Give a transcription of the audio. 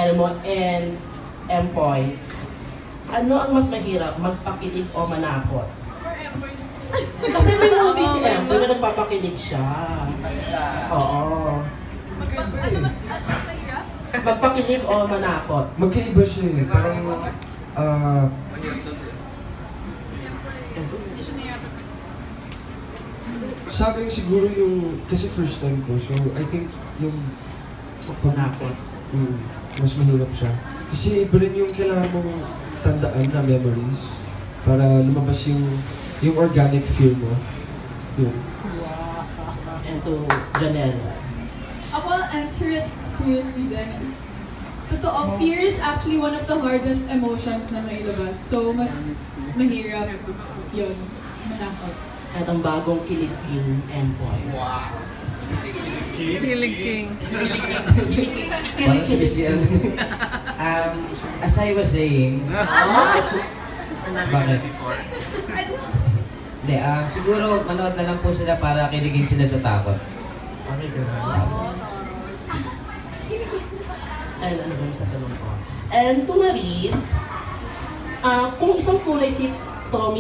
Elmo and Empoy, ano ang mas mahirap, magpakilig o manakot? Kasi may movie si Empoy na nagpapakilig siya. Oo. Ano mas mahirap? Magpakilig o manakot? Magkaiba siya eh. Parang, Hindi siya nahihirapan. sa akin siguro yung, kasi first time ko, so I think yung Manakot. mas mahirap siya. Kasi iba rin yung kailangan mong tandaan na memories para lumabas yung organic feel mo. Yun. And to Janelle. Ako, I'll answer it seriously then. Totoo, fear is actually one of the hardest emotions na mailabas. So, mas mahirap yun, manakot. At ang bagong Kilig King, Empoy. Kilig King. As I was saying, bakit? Hindi, siguro manood na lang po sila para kiligin sila sa takot. Okay, girl. And ano ba sa tanong ko? And to Maris, kung isang kulay si Tommy